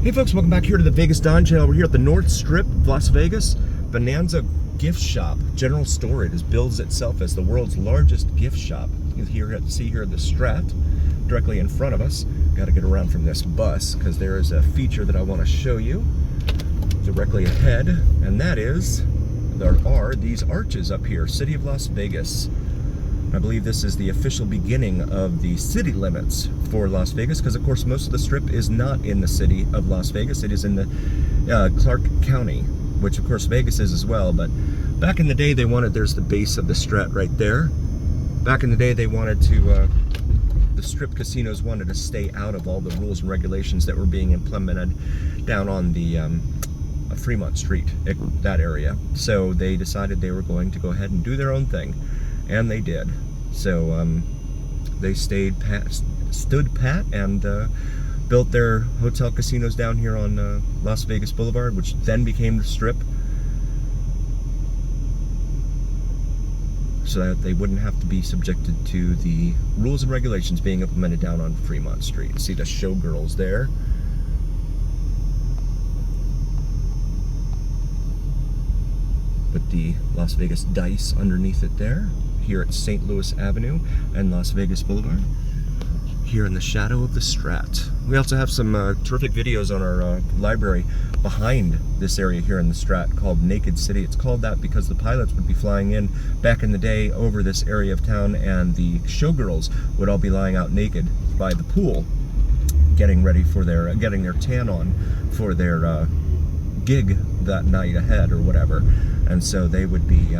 Hey folks, welcome back here to the Vegas Don channel. We're here at the North Strip of Las Vegas. Bonanza Gift Shop, general store. It bills itself as the world's largest gift shop. You can see here the Strat directly in front of us. Got to get around from this bus because there is a feature that I want to show you directly ahead, and that is there are these arches up here, City of Las Vegas. I believe this is the official beginning of the city limits for Las Vegas, because of course most of the Strip is not in the city of Las Vegas. It is in the Clark County, which of course Vegas is as well. But back in the day they wanted, there's the base of the Strat right there. Back in the day they wanted to, the Strip casinos wanted to stay out of all the rules and regulations that were being implemented down on the Fremont Street, that area. So they decided they were going to go ahead and do their own thing. And they did. So they stood pat and built their hotel casinos down here on Las Vegas Boulevard, which then became the Strip, so that they wouldn't have to be subjected to the rules and regulations being implemented down on Fremont Street. See the showgirls there. With the Las Vegas dice underneath it there. Here at St. Louis Avenue and Las Vegas Boulevard, here in the shadow of the Strat. We also have some terrific videos on our library behind this area here in the Strat called Naked City. It's called that because the pilots would be flying in back in the day over this area of town, and the showgirls would all be lying out naked by the pool, getting ready for their, getting their tan on for their gig that night ahead or whatever. And so they would be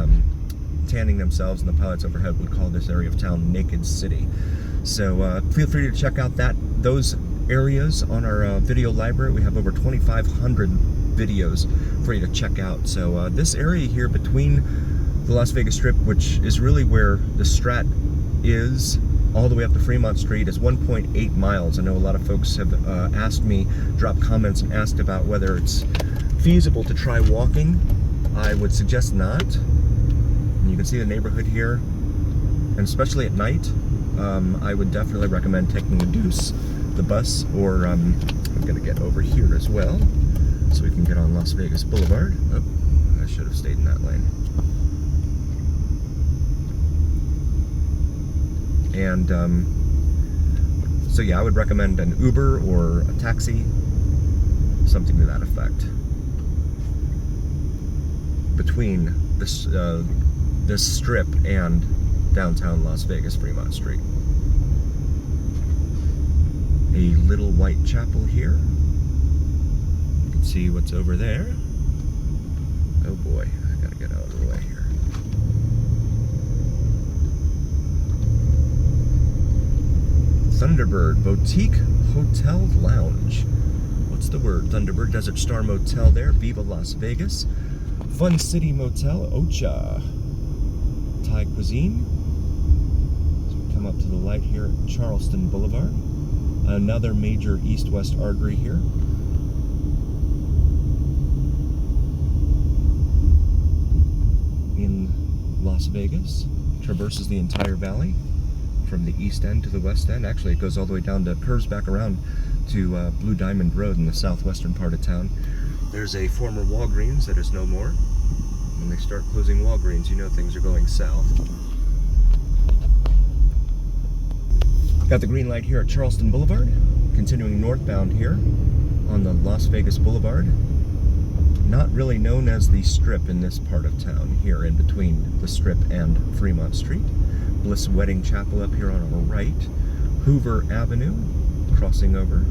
tanning themselves, and the pilots overhead would call this area of town Naked City. So feel free to check out those areas on our video library. We have over 2,500 videos for you to check out. So this area here between the Las Vegas Strip, which is really where the Strat is, all the way up to Fremont Street, is 1.8 miles. I know a lot of folks have asked me, dropped comments and asked about whether it's feasible to try walking. I would suggest not. You can see the neighborhood here, and especially at night, I would definitely recommend taking the bus, or I'm gonna get over here as well, so we can get on Las Vegas Boulevard. Oh, I should have stayed in that lane. And so yeah, I would recommend an Uber or a taxi, something to that effect, between this Strip and downtown Las Vegas, Fremont Street. A little white chapel here. You can see what's over there. Oh boy, I gotta get out of the way here. Thunderbird Boutique Hotel Lounge. What's the word? Thunderbird Desert Star Motel there. Viva Las Vegas. Fun City Motel, Ocha. Thai cuisine. So we come up to the light here at Charleston Boulevard. Another major east-west artery here. In Las Vegas. Traverses the entire valley from the east end to the west end. Actually, it goes all the way down to, curves back around to Blue Diamond Road in the southwestern part of town. There's a former Walgreens that is no more. When they start closing Walgreens, you know things are going south. Got the green light here at Charleston Boulevard. Continuing northbound here on the Las Vegas Boulevard. Not really known as the Strip in this part of town, here in between the Strip and Fremont Street. Bliss Wedding Chapel up here on our right. Hoover Avenue, crossing over.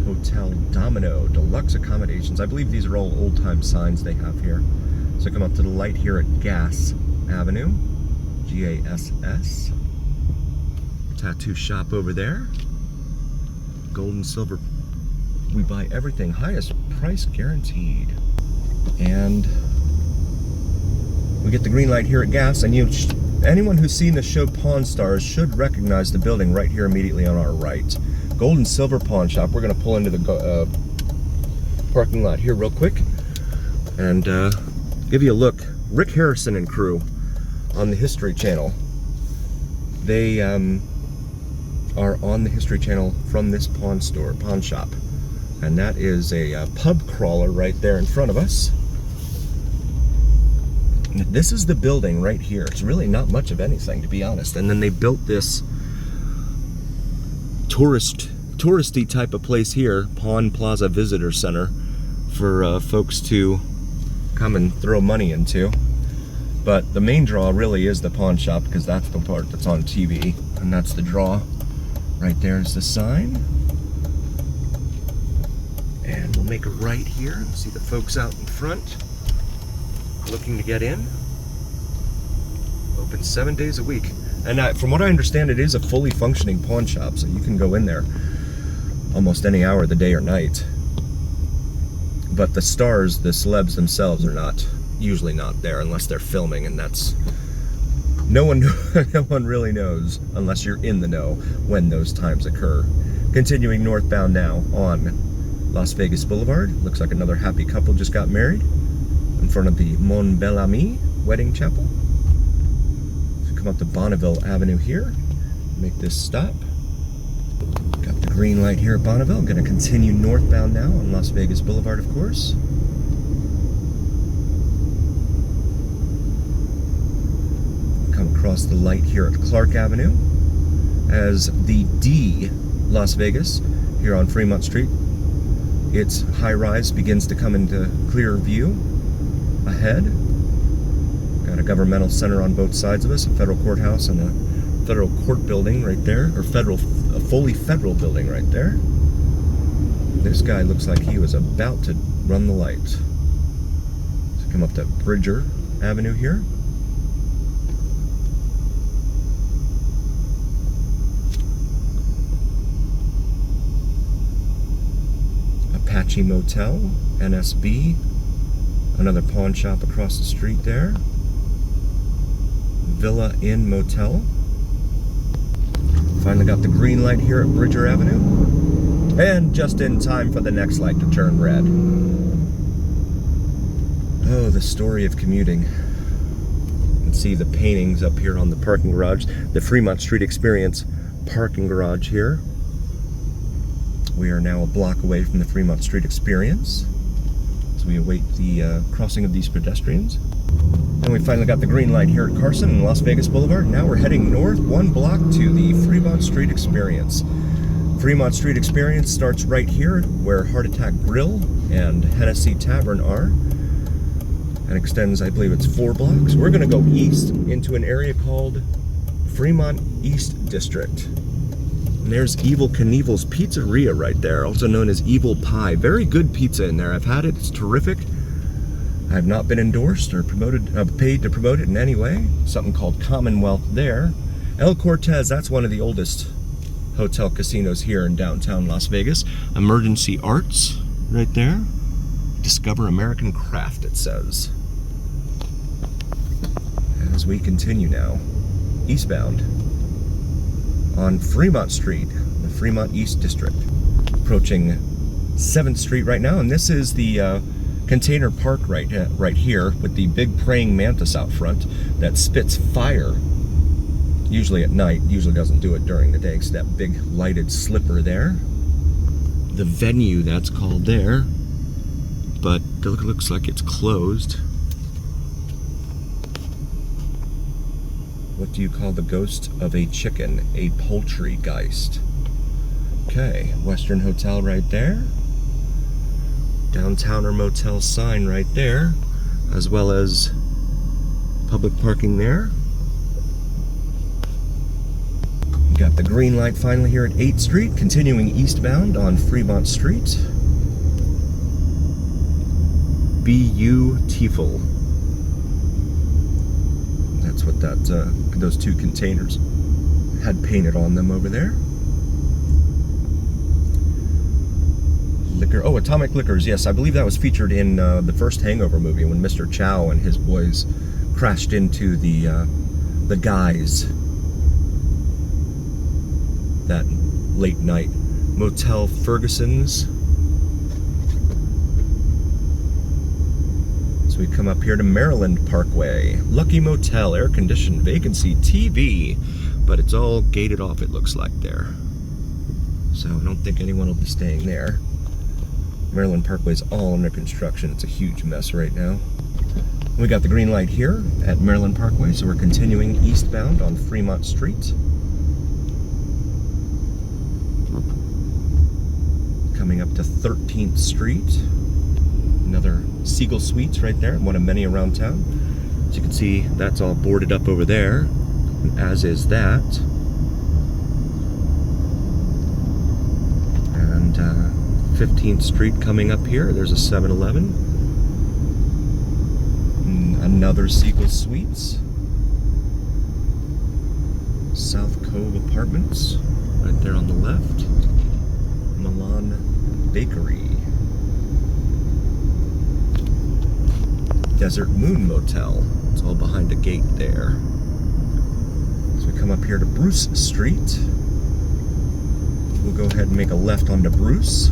Hotel Domino, deluxe accommodations. I believe these are all old-time signs they have here. So come up to the light here at Gass Avenue, G-A-S-S. Tattoo shop over there. Gold and silver. We buy everything, highest price guaranteed. And we get the green light here at Gass, and anyone who's seen the show Pawn Stars should recognize the building right here immediately on our right. Gold and silver pawn shop. We're going to pull into the parking lot here real quick and give you a look. Rick Harrison and crew on the History Channel. They are on the History Channel from this pawn shop. And that is a pub crawler right there in front of us. This is the building right here. It's really not much of anything, to be honest. And then they built this touristy type of place here, Pawn Plaza Visitor Center, for folks to come and throw money into. But the main draw really is the pawn shop, because that's the part that's on TV, and that's the draw. Right there is the sign. And we'll make a right here and see the folks out in front looking to get in. Open 7 days a week. And from what I understand, it is a fully functioning pawn shop, so you can go in there almost any hour of the day or night. But the stars, the celebs themselves, are usually not there unless they're filming, and that's no one really knows unless you're in the know when those times occur. Continuing northbound now on Las Vegas Boulevard. Looks like another happy couple just got married in front of the Mon Bel Ami wedding chapel. So come up to Bonneville Avenue here, make this stop. Got the green light here at Bonneville. Going to continue northbound now on Las Vegas Boulevard, of course. Come across the light here at Clark Avenue as the D Las Vegas here on Fremont Street. Its high rise begins to come into clear view ahead. Got a governmental center on both sides of us, a federal courthouse and a federal court building right there, or a fully federal building right there. This guy looks like he was about to run the light. So come up to Bridger Avenue here. Apache Motel, NSB, another pawn shop across the street there. Villa Inn Motel. Finally got the green light here at Bridger Avenue. And just in time for the next light to turn red. Oh, the story of commuting. You can see the paintings up here on the parking garage. The Fremont Street Experience parking garage here. We are now a block away from the Fremont Street Experience, so we await the crossing of these pedestrians. And we finally got the green light here at Carson and Las Vegas Boulevard. Now we're heading north 1 block to the Fremont Street Experience. Fremont Street Experience starts right here where Heart Attack Grill and Hennessy Tavern are, and extends, I believe it's 4 blocks. We're going to go east into an area called Fremont East District. And there's Evel Knievel's Pizzeria right there, also known as Evil Pie. Very good pizza in there. I've had it. It's terrific. I have not been endorsed or paid to promote it in any way. Something called Commonwealth there. El Cortez, that's one of the oldest hotel casinos here in downtown Las Vegas. Emergency Arts right there. Discover American Craft, it says. As we continue now, eastbound on Fremont Street, the Fremont East District, approaching 7th Street right now, and this is the container park right here with the big praying mantis out front that spits fire, usually at night, usually doesn't do it during the day, because that big lighted slipper there. The venue, that's called there, but it looks like it's closed. What do you call the ghost of a chicken? A poultrygeist. Okay, Western Hotel right there. Downtowner Motel sign right there, as well as public parking there. We got the green light finally here at 8th Street, continuing eastbound on Fremont Street. Beautiful. That's what those 2 containers had painted on them over there. Liquor. Oh, Atomic Liquors. Yes, I believe that was featured in the first Hangover movie when Mr. Chow and his boys crashed into the guys that late night. Motel Ferguson's. So we come up here to Maryland Parkway. Lucky Motel, air-conditioned, vacancy, TV, but it's all gated off, it looks like there. so I don't think anyone will be staying there. Maryland Parkway is all under construction. It's a huge mess right now. We got the green light here at Maryland Parkway, so we're continuing eastbound on Fremont Street. Coming up to 13th Street. Another Siegel Suites right there, one of many around town. As you can see, that's all boarded up over there, and as is that. And 15th Street coming up here, there's a 7-Eleven. Another Siegel Suites. South Cove Apartments, right there on the left. Milan Bakery. Desert Moon Motel. It's all behind a gate there. So we come up here to Bruce Street. We'll go ahead and make a left onto Bruce.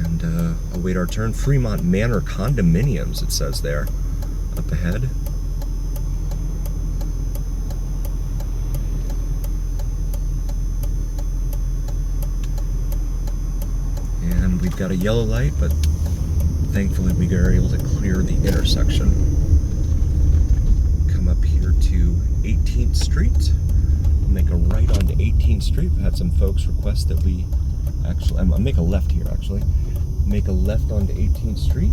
And await our turn. Fremont Manor Condominiums, it says there, up ahead. And we've got a yellow light, but thankfully we are able to clear the intersection. Come up here to 18th Street. Make a right onto 18th Street. We've had some folks request that we actually, I'll make a left here actually. Make a left onto 18th Street.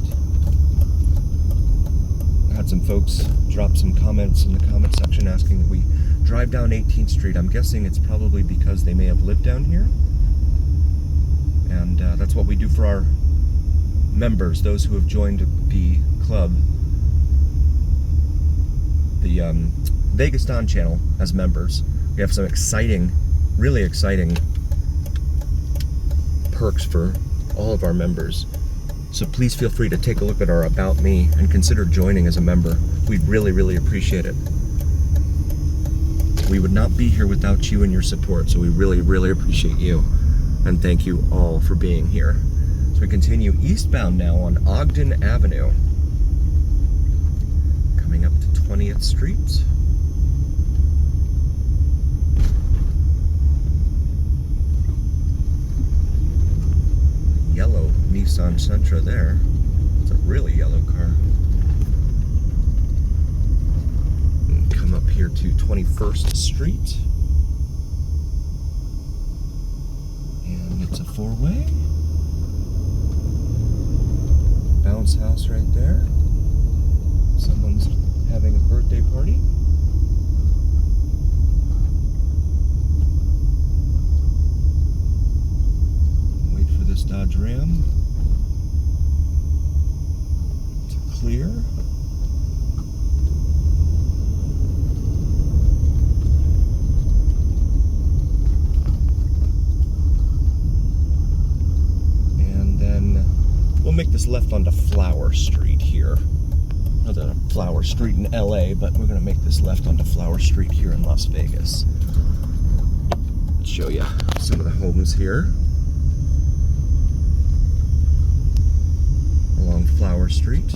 I had some folks drop some comments in the comment section asking that we drive down 18th Street. I'm guessing it's probably because they may have lived down here. And that's what we do for our members, those who have joined the club, the Vegas Dawn channel as members. We have some exciting, really exciting perks for all of our members. So please feel free to take a look at our About Me and consider joining as a member. We'd really, really appreciate it. We would not be here without you and your support, so we really, really appreciate you. And thank you all for being here. So we continue eastbound now on Ogden Avenue. Coming up to 20th Street. Yellow Nissan Sentra there. It's a really yellow car. And come up here to 21st Street. It's a four-way. Bounce house right there. Someone's having a birthday party. Wait for this Dodge Ram to clear. We'll make this left onto Flower Street here. Not a Flower Street in LA, but we're gonna make this left onto Flower Street here in Las Vegas. Let's show you some of the homes here along Flower Street.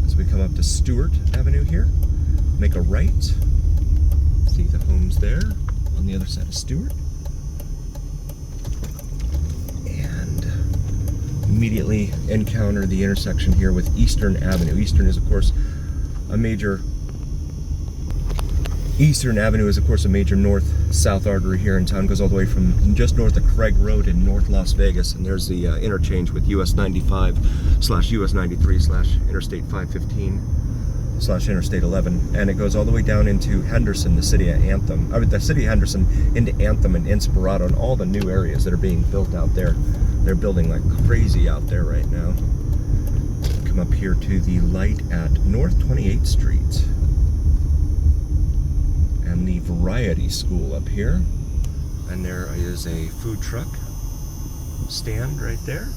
As we come up to Stewart Avenue here, make a right. See the homes there on the other side of Stewart. And immediately encounter the intersection here with Eastern Avenue. Eastern Avenue is of course a major north-south artery here in town. Goes all the way from just north of Craig Road in North Las Vegas, and there's the interchange with US 95/US 93/Interstate 515/Interstate 11, and it goes all the way down into Henderson, the city of Anthem. The city of Henderson into Anthem and Inspirato, and all the new areas that are being built out there. They're building like crazy out there right now. Come up here to the light at North 28th Street. And the Variety School up here. And there is a food truck stand right there.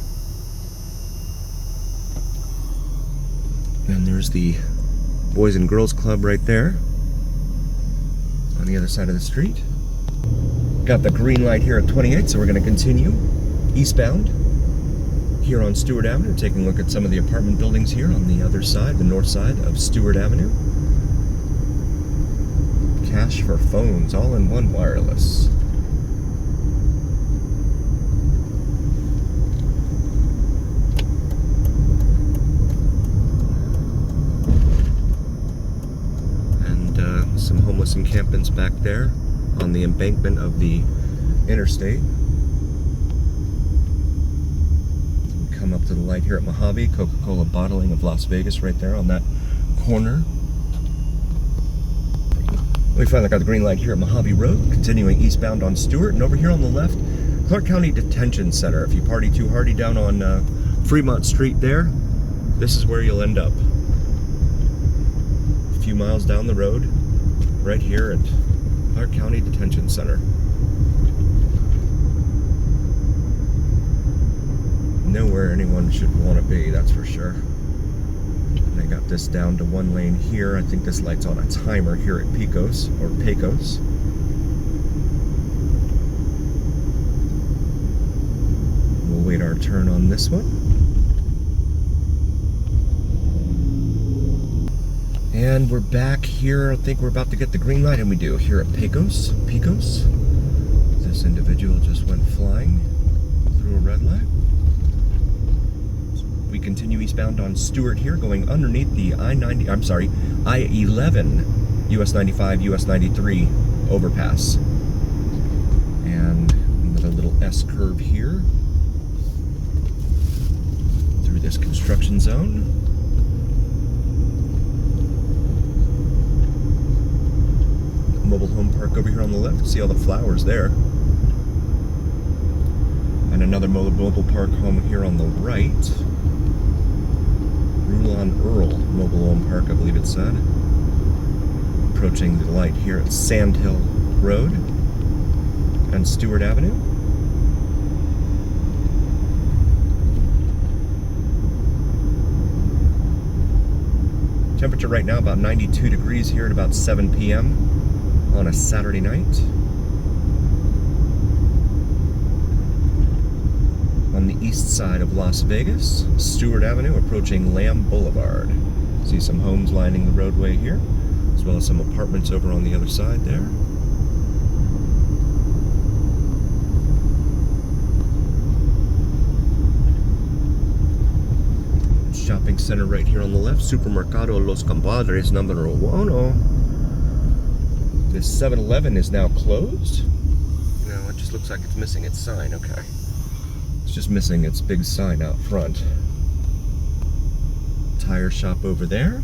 And there's the Boys and Girls Club right there on the other side of the street. Got the green light here at 28, so we're going to continue eastbound here on Stewart Avenue, taking a look at some of the apartment buildings here on the other side, the north side of Stewart Avenue. Cash for phones, all-in-one wireless. And some homeless encampments back there on the embankment of the interstate. Come up to the light here at Mojave, Coca-Cola bottling of Las Vegas right there on that corner. We finally got the green light here at Mojave Road, continuing eastbound on Stewart, and over here on the left, Clark County Detention Center. If you party too hardy down on Fremont Street there, this is where you'll end up. A few miles down the road, right here at Clark County Detention Center. Nowhere anyone should want to be, that's for sure. They got this down to one lane here. I think this light's on a timer here at Pecos. We'll wait our turn on this one. And we're back here. I think we're about to get the green light, and we do, here at Pecos. This individual just went flying through a red light. We continue eastbound on Stewart here, going underneath the I-11, US 95, US 93 overpass. And with a little S curve here through this construction zone. Mobile home park over here on the left. See all the flowers there. And another mobile park home here on the right. Rulon Earl Mobile Home Park, I believe it said. Approaching the light here at Sand Hill Road and Stewart Avenue. Temperature right now about 92 degrees here at about 7 p.m. on a Saturday night. On the east side of Las Vegas, Stewart Avenue approaching Lamb Boulevard. See some homes lining the roadway here, as well as some apartments over on the other side there. Shopping center right here on the left, Supermercado Los Compadres numero uno. This 7-Eleven is now closed. No, it just looks like it's missing its sign, okay. It's just missing its big sign out front. Tire shop over there.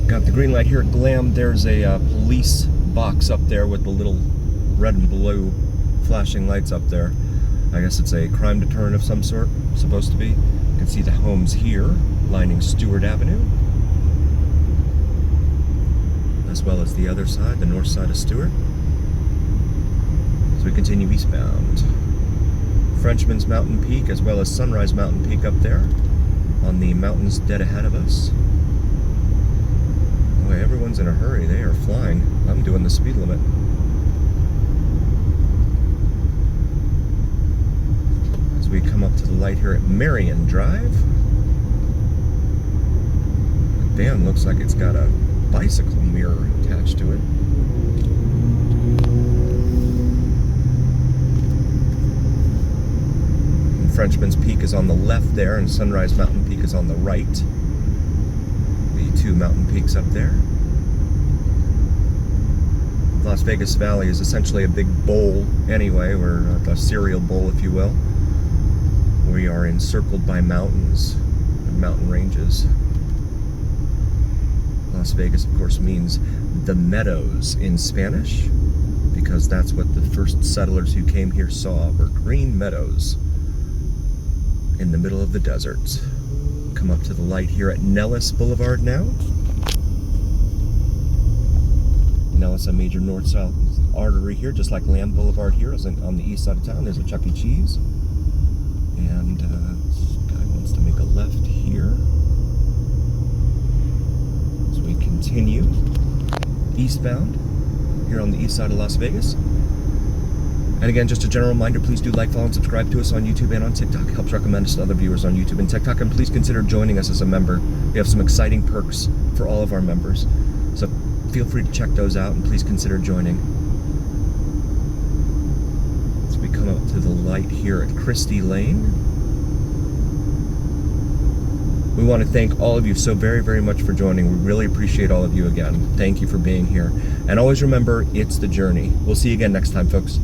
Got the green light here at Glam. There's a police box up there with the little red and blue flashing lights up there. I guess it's a crime deterrent of some sort, supposed to be. You can see the homes here lining Stewart Avenue, as well as the other side, the north side of Stewart. As we continue eastbound, Frenchman's Mountain Peak as well as Sunrise Mountain Peak up there on the mountains dead ahead of us. Boy, everyone's in a hurry. They are flying. I'm doing the speed limit. As we come up to the light here at Marion Drive, the van looks like it's got a bicycle mirror attached to it. Frenchman's Peak is on the left there, and Sunrise Mountain Peak is on the right. The two mountain peaks up there. Las Vegas Valley is essentially a big bowl anyway, or a cereal bowl, if you will. We are encircled by mountains and mountain ranges. Las Vegas, of course, means the meadows in Spanish, because that's what the first settlers who came here saw, were green meadows in the middle of the desert. Come up to the light here at Nellis Boulevard now. Nellis, a major north-south artery here, just like Lamb Boulevard here is on the east side of town. There's a Chuck E. Cheese. And this guy wants to make a left here. As we continue eastbound here on the east side of Las Vegas. And again, just a general reminder, please do like, follow, and subscribe to us on YouTube and on TikTok. It helps recommend us to other viewers on YouTube and TikTok. And please consider joining us as a member. We have some exciting perks for all of our members. So feel free to check those out, and please consider joining. As we come up to the light here at Christie Lane, we want to thank all of you so very, very much for joining. We really appreciate all of you again. Thank you for being here. And always remember, it's the journey. We'll see you again next time, folks.